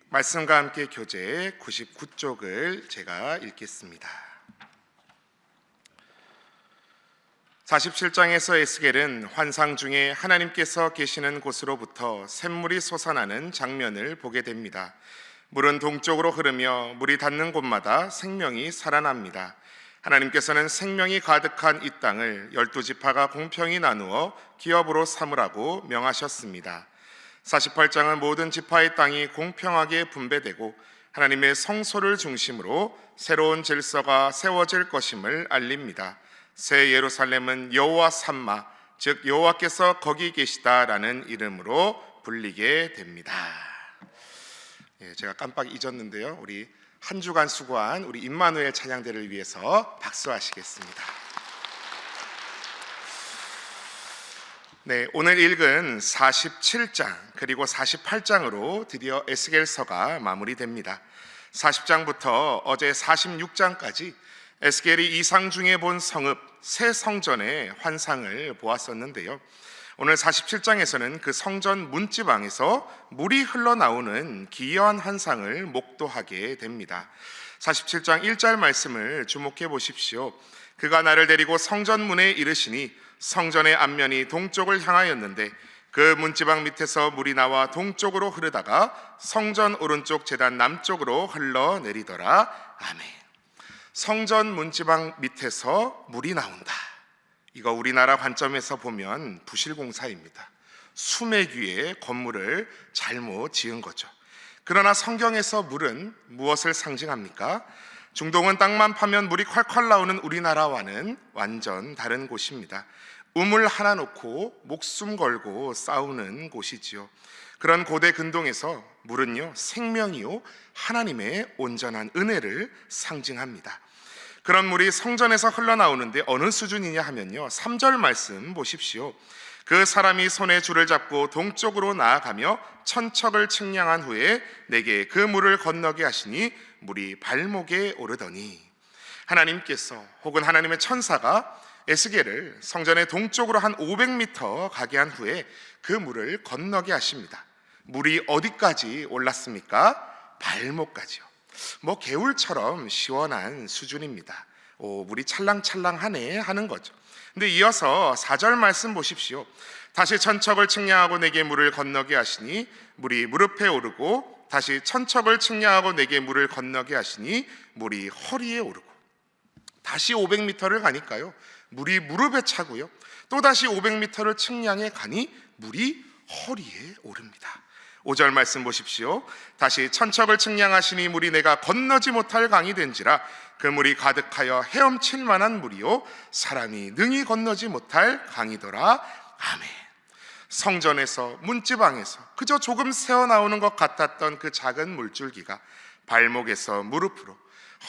말씀과 함께 교재 99쪽을 제가 읽겠습니다. 47장에서 에스겔은 환상 중에 하나님께서 계시는 곳으로부터 샘물이 솟아나는 장면을 보게 됩니다. 물은 동쪽으로 흐르며 물이 닿는 곳마다 생명이 살아납니다. 하나님께서는 생명이 가득한 이 땅을 12지파가 공평히 나누어 기업으로 삼으라고 명하셨습니다. 48장은 모든 지파의 땅이 공평하게 분배되고 하나님의 성소를 중심으로 새로운 질서가 세워질 것임을 알립니다. 새 예루살렘은 여호와 삼마, 즉 여호와께서 거기 계시다라는 이름으로 불리게 됩니다. 제가 깜빡 잊었는데요. 우리 한 주간 수고한 우리 임마누엘 찬양대를 위해서 박수하시겠습니다. 네, 오늘 읽은 47장 그리고 48장으로 드디어 에스겔서가 마무리됩니다. 40장부터 어제 46장까지 에스겔이 이상 중에 본 성읍 새 성전의 환상을 보았었는데요. 오늘 47장에서는 그 성전 문지방에서 물이 흘러나오는 기이한 환상을 목도하게 됩니다. 47장 1절 말씀을 주목해 보십시오. 그가 나를 데리고 성전 문에 이르시니 성전의 앞면이 동쪽을 향하였는데 그 문지방 밑에서 물이 나와 동쪽으로 흐르다가 성전 오른쪽 제단 남쪽으로 흘러내리더라. 아멘. 성전 문지방 밑에서 물이 나온다. 이거 우리나라 관점에서 보면 부실공사입니다. 수맥 위에 건물을 잘못 지은 거죠. 그러나 성경에서 물은 무엇을 상징합니까? 중동은 땅만 파면 물이 콸콸 나오는 우리나라와는 완전 다른 곳입니다. 우물 하나 놓고 목숨 걸고 싸우는 곳이지요. 그런 고대 근동에서 물은요, 생명이요 하나님의 온전한 은혜를 상징합니다. 그런 물이 성전에서 흘러나오는데 어느 수준이냐 하면요, 3절 말씀 보십시오. 그 사람이 손에 줄을 잡고 동쪽으로 나아가며 천척을 측량한 후에 내게 그 물을 건너게 하시니 물이 발목에 오르더니, 하나님께서 혹은 하나님의 천사가 에스겔을 성전의 동쪽으로 한 500m 가게 한 후에 그 물을 건너게 하십니다. 물이 어디까지 올랐습니까? 발목까지요. 뭐 개울처럼 시원한 수준입니다. 물이 찰랑찰랑하네 하는 거죠. 근데 이어서 4절 말씀 보십시오. 다시 천척을 측량하고 내게 물을 건너게 하시니 물이 무릎에 오르고, 다시 천척을 측량하고 내게 물을 건너게 하시니 물이 허리에 오르고, 다시 500m를 가니까요 물이 무릎에 차고요, 또다시 500m를 측량해 가니 물이 허리에 오릅니다. 5절 말씀 보십시오. 다시 천척을 측량하시니 물이 내가 건너지 못할 강이 된지라 그 물이 가득하여 헤엄칠 만한 물이요 사람이 능히 건너지 못할 강이더라. 아멘. 성전에서 문지방에서 그저 조금 새어나오는 것 같았던 그 작은 물줄기가 발목에서 무릎으로,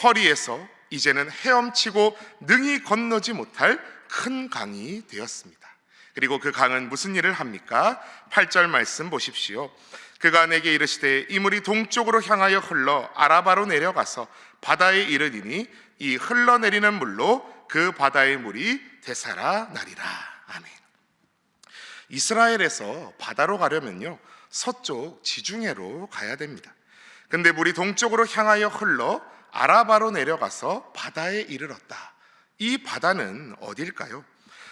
허리에서 이제는 헤엄치고 능히 건너지 못할 큰 강이 되었습니다. 그리고 그 강은 무슨 일을 합니까? 8절 말씀 보십시오. 그가 내게 이르시되 이 물이 동쪽으로 향하여 흘러 아라바로 내려가서 바다에 이르리니 이 흘러내리는 물로 그 바다의 물이 되살아나리라. 아멘. 이스라엘에서 바다로 가려면요 서쪽 지중해로 가야 됩니다. 근데 물이 동쪽으로 향하여 흘러 아라바로 내려가서 바다에 이르렀다. 이 바다는 어딜까요?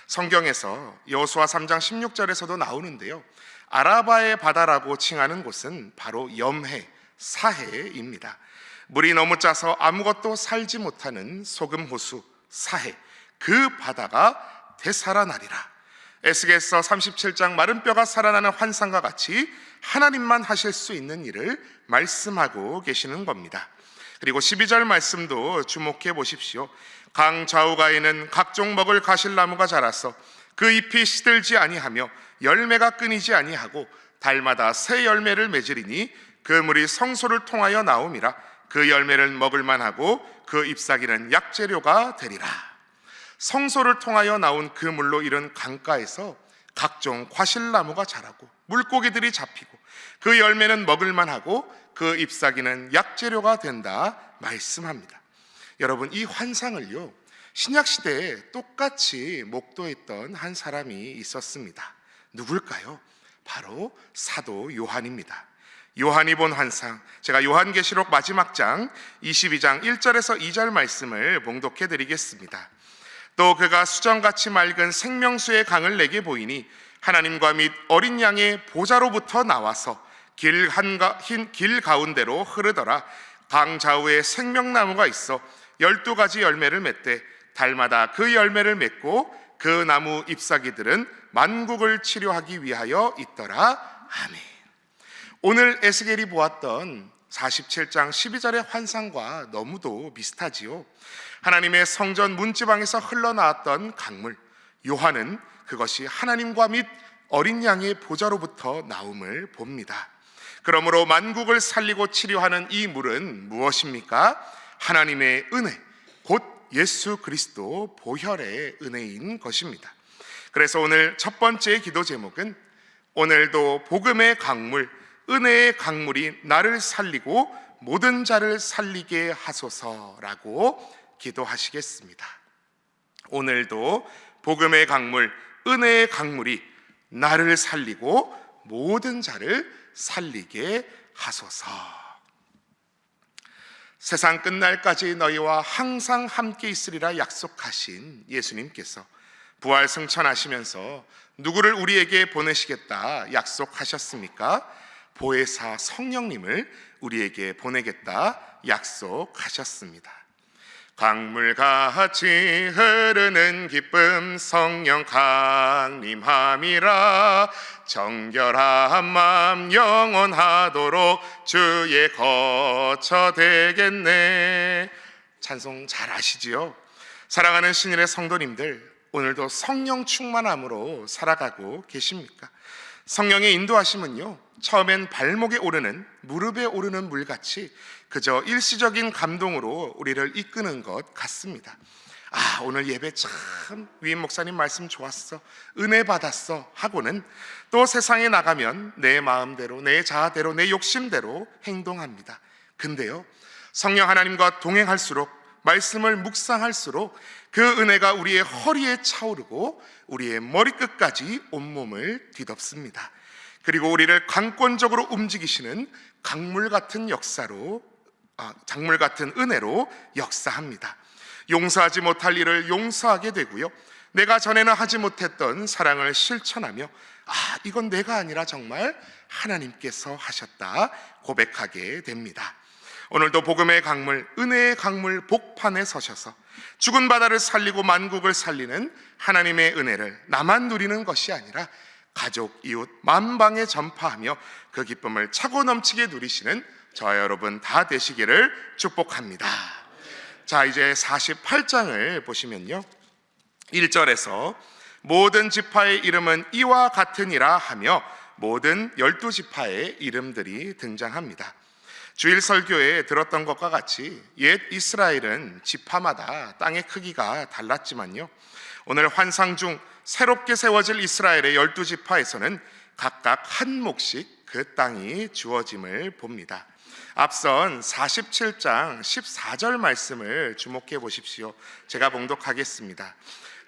성경에서 여호수아 3장 16절에서도 나오는데요, 아라바의 바다라고 칭하는 곳은 바로 염해, 사해입니다. 물이 너무 짜서 아무것도 살지 못하는 소금호수 사해, 그 바다가 되살아나리라. 에스겔서 37장 마른 뼈가 살아나는 환상과 같이 하나님만 하실 수 있는 일을 말씀하고 계시는 겁니다. 그리고 12절 말씀도 주목해 보십시오. 강 좌우가에는 각종 먹을 가실나무가 자라서 그 잎이 시들지 아니하며 열매가 끊이지 아니하고 달마다 새 열매를 맺으리니 그 물이 성소를 통하여 나옴이라. 그 열매를 먹을 만하고 그 잎사귀는 약재료가 되리라. 성소를 통하여 나온 그 물로 이른 강가에서 각종 과실나무가 자라고 물고기들이 잡히고 그 열매는 먹을 만하고 그 잎사귀는 약재료가 된다 말씀합니다. 여러분, 이 환상을요 신약시대에 똑같이 목도했던 한 사람이 있었습니다. 누굴까요? 바로 사도 요한입니다. 요한이 본 환상, 제가 요한계시록 마지막 장 22장 1절에서 2절 말씀을 봉독해 드리겠습니다. 또 그가 수정같이 맑은 생명수의 강을 내게 보이니 하나님과 및 어린 양의 보좌로부터 나와서 길 가운데로 흐르더라. 강 좌우에 생명나무가 있어 12가지 열매를 맺되 달마다 그 열매를 맺고 그 나무 잎사귀들은 만국을 치료하기 위하여 있더라. 아멘. 오늘 에스겔이 보았던 47장 12절의 환상과 너무도 비슷하지요. 하나님의 성전 문지방에서 흘러나왔던 강물, 요한은 그것이 하나님과 및 어린 양의 보좌로부터 나옴을 봅니다. 그러므로 만국을 살리고 치료하는 이 물은 무엇입니까? 하나님의 은혜, 곧 예수 그리스도 보혈의 은혜인 것입니다. 그래서 오늘 첫 번째 기도 제목은 오늘도 복음의 강물, 은혜의 강물이 나를 살리고 모든 자를 살리게 하소서라고 기도하시겠습니다. 오늘도 복음의 강물, 은혜의 강물이 나를 살리고 모든 자를 살리게 하소서. 세상 끝날까지 너희와 항상 함께 있으리라 약속하신 예수님께서 부활 승천하시면서 누구를 우리에게 보내시겠다 약속하셨습니까? 보혜사 성령님을 우리에게 보내겠다 약속하셨습니다. 강물같이 흐르는 기쁨 성령 강림함이라. 정결한 마음 영원하도록 주의 거처 되겠네. 찬송 잘 아시지요? 사랑하는 신일의 성도님들, 오늘도 성령 충만함으로 살아가고 계십니까? 성령의 인도하심은요, 처음엔 발목에 오르는, 무릎에 오르는 물같이 그저 일시적인 감동으로 우리를 이끄는 것 같습니다. 오늘 예배 참 위임 목사님 말씀 좋았어, 은혜 받았어 하고는 또 세상에 나가면 내 마음대로, 내 자아대로, 내 욕심대로 행동합니다. 근데요, 성령 하나님과 동행할수록, 말씀을 묵상할수록 그 은혜가 우리의 허리에 차오르고 우리의 머리끝까지 온몸을 뒤덮습니다. 그리고 우리를 강권적으로 움직이시는 강물 같은 은혜로 역사합니다. 용서하지 못할 일을 용서하게 되고요, 내가 전에는 하지 못했던 사랑을 실천하며 이건 내가 아니라 정말 하나님께서 하셨다 고백하게 됩니다. 오늘도 복음의 강물, 은혜의 강물 복판에 서셔서 죽은 바다를 살리고 만국을 살리는 하나님의 은혜를 나만 누리는 것이 아니라 가족, 이웃, 만방에 전파하며 그 기쁨을 차고 넘치게 누리시는 저와 여러분 다 되시기를 축복합니다. 자, 이제 48장을 보시면요, 1절에서 모든 지파의 이름은 이와 같으니라 하며 모든 12지파의 이름들이 등장합니다. 주일 설교에 들었던 것과 같이 옛 이스라엘은 지파마다 땅의 크기가 달랐지만요, 오늘 환상 중 새롭게 세워질 이스라엘의 12지파에서는 각각 한 몫씩 그 땅이 주어짐을 봅니다. 앞선 47장 14절 말씀을 주목해 보십시오. 제가 봉독하겠습니다.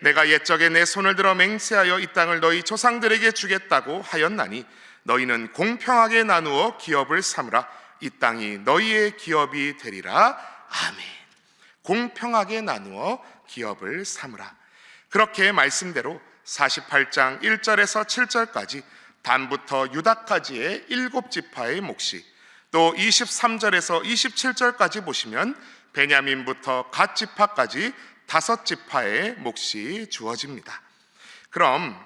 내가 옛적에 내 손을 들어 맹세하여 이 땅을 너희 조상들에게 주겠다고 하였나니 너희는 공평하게 나누어 기업을 삼으라. 이 땅이 너희의 기업이 되리라. 아멘. 공평하게 나누어 기업을 삼으라. 그렇게 말씀대로 48장 1절에서 7절까지 단부터 유다까지의 7지파의 몫이, 또 23절에서 27절까지 보시면 베냐민부터 갓 지파까지 5지파의 몫이 주어집니다. 그럼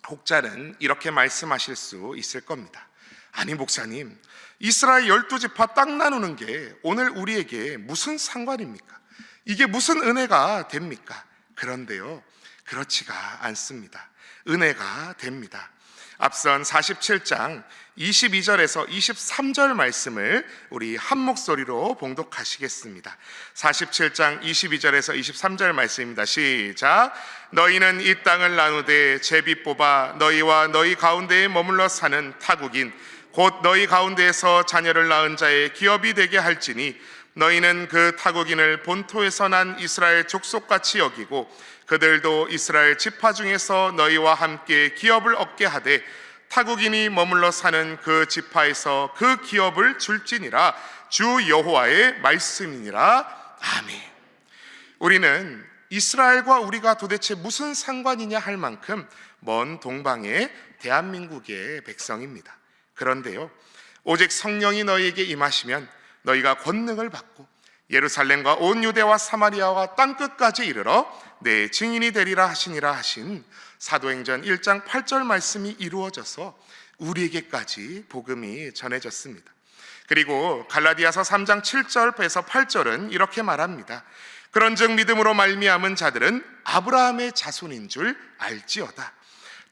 혹자는 이렇게 말씀하실 수 있을 겁니다. 아니 목사님, 이스라엘 12지파 땅 나누는 게 오늘 우리에게 무슨 상관입니까? 이게 무슨 은혜가 됩니까? 그런데요, 그렇지가 않습니다. 은혜가 됩니다. 앞선 47장 22절에서 23절 말씀을 우리 한 목소리로 봉독하시겠습니다. 47장 22절에서 23절 말씀입니다. 시작. 너희는 이 땅을 나누되 제비 뽑아 너희와 너희 가운데에 머물러 사는 타국인 곧 너희 가운데에서 자녀를 낳은 자의 기업이 되게 할지니 너희는 그 타국인을 본토에서 난 이스라엘 족속같이 여기고 그들도 이스라엘 지파 중에서 너희와 함께 기업을 얻게 하되 타국인이 머물러 사는 그 지파에서 그 기업을 줄지니라. 주 여호와의 말씀이니라. 아멘. 우리는 이스라엘과 우리가 도대체 무슨 상관이냐 할 만큼 먼 동방의 대한민국의 백성입니다. 그런데요, 오직 성령이 너희에게 임하시면 너희가 권능을 받고 예루살렘과 온 유대와 사마리아와 땅끝까지 이르러 내 증인이 되리라 하시니라 하신 사도행전 1장 8절 말씀이 이루어져서 우리에게까지 복음이 전해졌습니다. 그리고 갈라디아서 3장 7절에서 8절은 이렇게 말합니다. 그런즉 믿음으로 말미암은 자들은 아브라함의 자손인 줄 알지어다.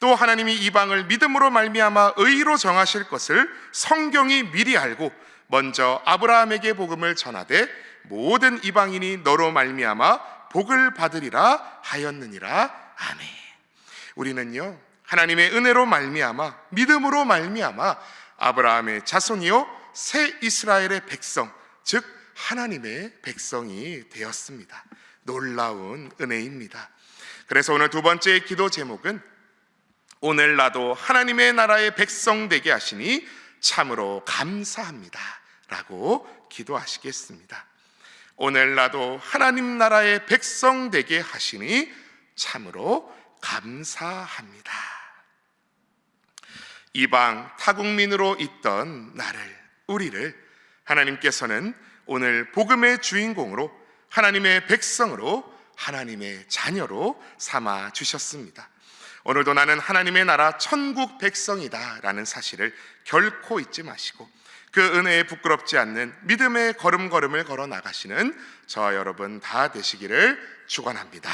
또 하나님이 이방을 믿음으로 말미암아 의로 정하실 것을 성경이 미리 알고 먼저 아브라함에게 복음을 전하되 모든 이방인이 너로 말미암아 복을 받으리라 하였느니라. 아멘. 우리는요, 하나님의 은혜로 말미암아 믿음으로 말미암아 아브라함의 자손이요 새 이스라엘의 백성, 즉 하나님의 백성이 되었습니다. 놀라운 은혜입니다. 그래서 오늘 두 번째 기도 제목은 오늘 나도 하나님의 나라의 백성 되게 하시니 참으로 감사합니다 라고 기도하시겠습니다. 오늘 나도 하나님 나라의 백성 되게 하시니 참으로 감사합니다. 이방 타국민으로 있던 나를, 우리를 하나님께서는 오늘 복음의 주인공으로 하나님의 백성으로 하나님의 자녀로 삼아 주셨습니다. 오늘도 나는 하나님의 나라 천국 백성이다 라는 사실을 결코 잊지 마시고 그 은혜에 부끄럽지 않는 믿음의 걸음걸음을 걸어 나가시는 저와 여러분 다 되시기를 축원합니다.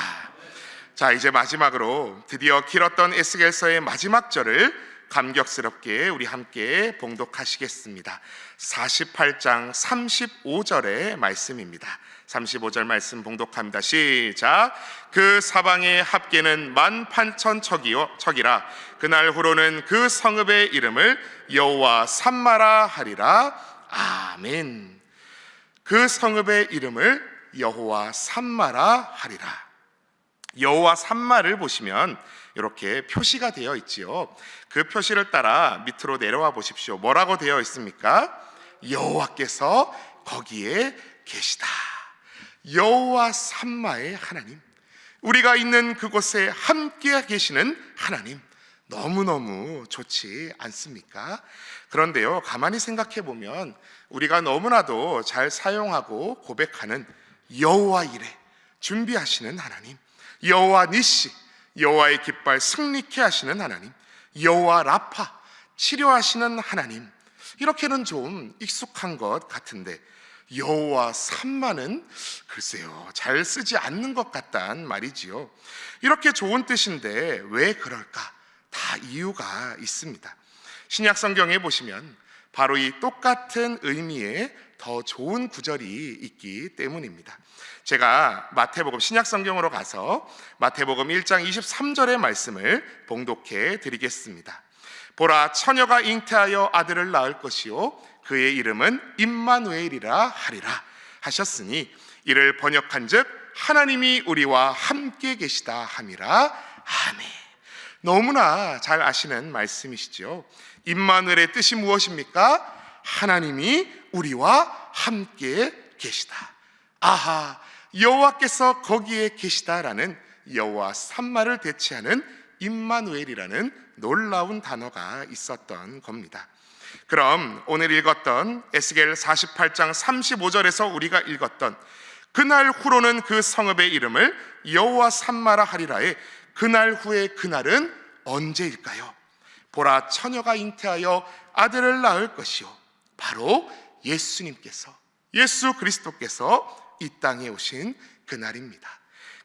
자, 이제 마지막으로 드디어 길었던 에스겔서의 마지막 절을 감격스럽게 우리 함께 봉독하시겠습니다. 48장 35절의 말씀입니다. 35절 말씀 봉독합니다. 시작. 그 사방의 합계는 18,000척이라. 그날 후로는 그 성읍의 이름을 여호와 삼마라 하리라. 아멘. 그 성읍의 이름을 여호와 삼마라 하리라. 여호와 삼마를 보시면 이렇게 표시가 되어 있지요. 그 표시를 따라 밑으로 내려와 보십시오. 뭐라고 되어 있습니까? 여호와께서 거기에 계시다. 여호와 삼마의 하나님, 우리가 있는 그곳에 함께 계시는 하나님, 너무너무 좋지 않습니까? 그런데요, 가만히 생각해 보면 우리가 너무나도 잘 사용하고 고백하는 여호와 이레, 준비하시는 하나님, 여호와 니시, 여호와의 깃발 승리케 하시는 하나님, 여호와 라파, 치료하시는 하나님, 이렇게는 좀 익숙한 것 같은데 여호와 삼마는 글쎄요, 잘 쓰지 않는 것 같단 말이지요. 이렇게 좋은 뜻인데 왜 그럴까? 다 이유가 있습니다. 신약 성경에 보시면 바로 이 똑같은 의미의 더 좋은 구절이 있기 때문입니다. 제가 마태복음, 신약 성경으로 가서 마태복음 1장 23절의 말씀을 봉독해 드리겠습니다. 보라, 처녀가 잉태하여 아들을 낳을 것이요 그의 이름은 임마누엘이라 하리라 하셨으니 이를 번역한즉 하나님이 우리와 함께 계시다 함이라. 아멘. 너무나 잘 아시는 말씀이시죠. 임마누엘의 뜻이 무엇입니까? 하나님이 우리와 함께 계시다. 아하, 여호와께서 거기에 계시다라는 여호와 삼마를 대체하는 임마누엘이라는 놀라운 단어가 있었던 겁니다. 그럼 오늘 읽었던 에스겔 48장 35절에서 우리가 읽었던 그날 후로는 그 성읍의 이름을 여호와 삼마라 하리라의 그날 후에 그날은 언제일까요? 보라, 처녀가 잉태하여 아들을 낳을 것이요 바로 예수님께서, 예수 그리스도께서 이 땅에 오신 그날입니다.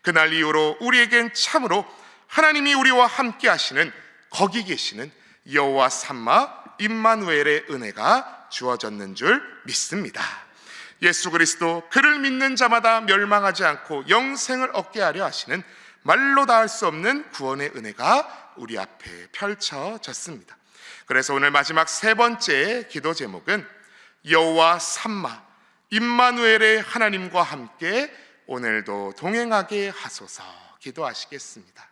그날 이후로 우리에겐 참으로 하나님이 우리와 함께 하시는, 거기 계시는 여호와 삼마 임마누엘의 은혜가 주어졌는 줄 믿습니다. 예수 그리스도, 그를 믿는 자마다 멸망하지 않고 영생을 얻게 하려 하시는 말로 다 할 수 없는 구원의 은혜가 우리 앞에 펼쳐졌습니다. 그래서 오늘 마지막 세 번째 기도 제목은 여호와 삼마 임마누엘의 하나님과 함께 오늘도 동행하게 하소서 기도하시겠습니다.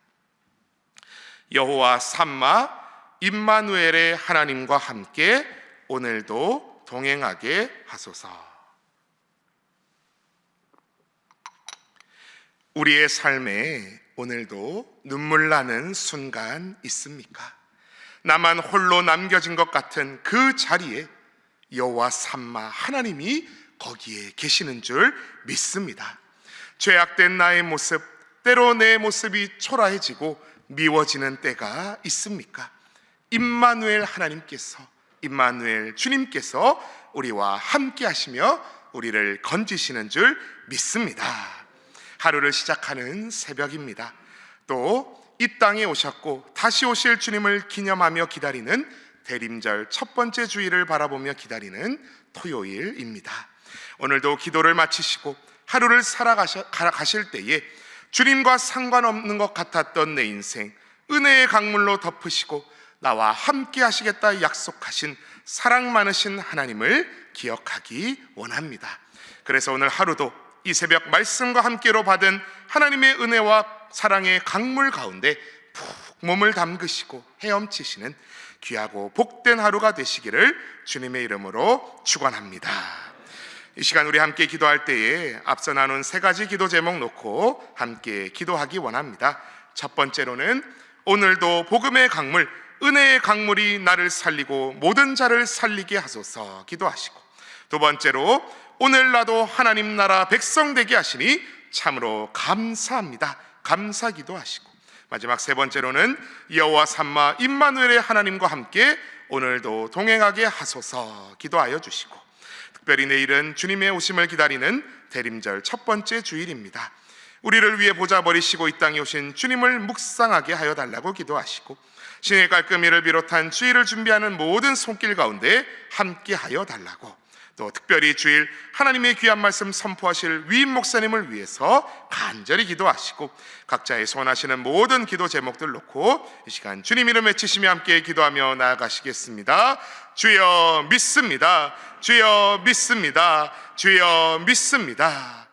여호와 삼마 임마누엘의 하나님과 함께 오늘도 동행하게 하소서. 우리의 삶에 오늘도 눈물 나는 순간 있습니까? 나만 홀로 남겨진 것 같은 그 자리에 여호와 삼마 하나님이 거기에 계시는 줄 믿습니다. 죄악된 나의 모습, 때로 내 모습이 초라해지고 미워지는 때가 있습니까? 임마누엘 하나님께서, 임마누엘 주님께서 우리와 함께 하시며 우리를 건지시는 줄 믿습니다. 하루를 시작하는 새벽입니다. 또 이 땅에 오셨고 다시 오실 주님을 기념하며 기다리는 대림절 첫 번째 주일을 바라보며 기다리는 토요일입니다. 오늘도 기도를 마치시고 하루를 살아가실 때에 주님과 상관없는 것 같았던 내 인생 은혜의 강물로 덮으시고 나와 함께 하시겠다 약속하신 사랑 많으신 하나님을 기억하기 원합니다. 그래서 오늘 하루도 이 새벽 말씀과 함께로 받은 하나님의 은혜와 사랑의 강물 가운데 푹 몸을 담그시고 헤엄치시는 귀하고 복된 하루가 되시기를 주님의 이름으로 축원합니다. 이 시간 우리 함께 기도할 때에 앞서 나눈 세 가지 기도 제목 놓고 함께 기도하기 원합니다. 첫 번째로는 오늘도 복음의 강물, 은혜의 강물이 나를 살리고 모든 자를 살리게 하소서 기도하시고, 두 번째로 오늘 나도 하나님 나라 백성 되게 하시니 참으로 감사합니다, 감사 기도하시고, 마지막 세 번째로는 여호와 삼마 임마누엘의 하나님과 함께 오늘도 동행하게 하소서 기도하여 주시고, 특별히 내일은 주님의 오심을 기다리는 대림절 첫 번째 주일입니다. 우리를 위해 보좌 버리시고 이 땅에 오신 주님을 묵상하게 하여 달라고 기도하시고, 신의 깔끔이를 비롯한 주일을 준비하는 모든 손길 가운데 함께 하여 달라고, 또 특별히 주일 하나님의 귀한 말씀 선포하실 위임 목사님을 위해서 간절히 기도하시고, 각자의 소원하시는 모든 기도 제목들 놓고 이 시간 주님 이름 외치시며 함께 기도하며 나아가시겠습니다. 주여 믿습니다. 주여 믿습니다. 주여 믿습니다.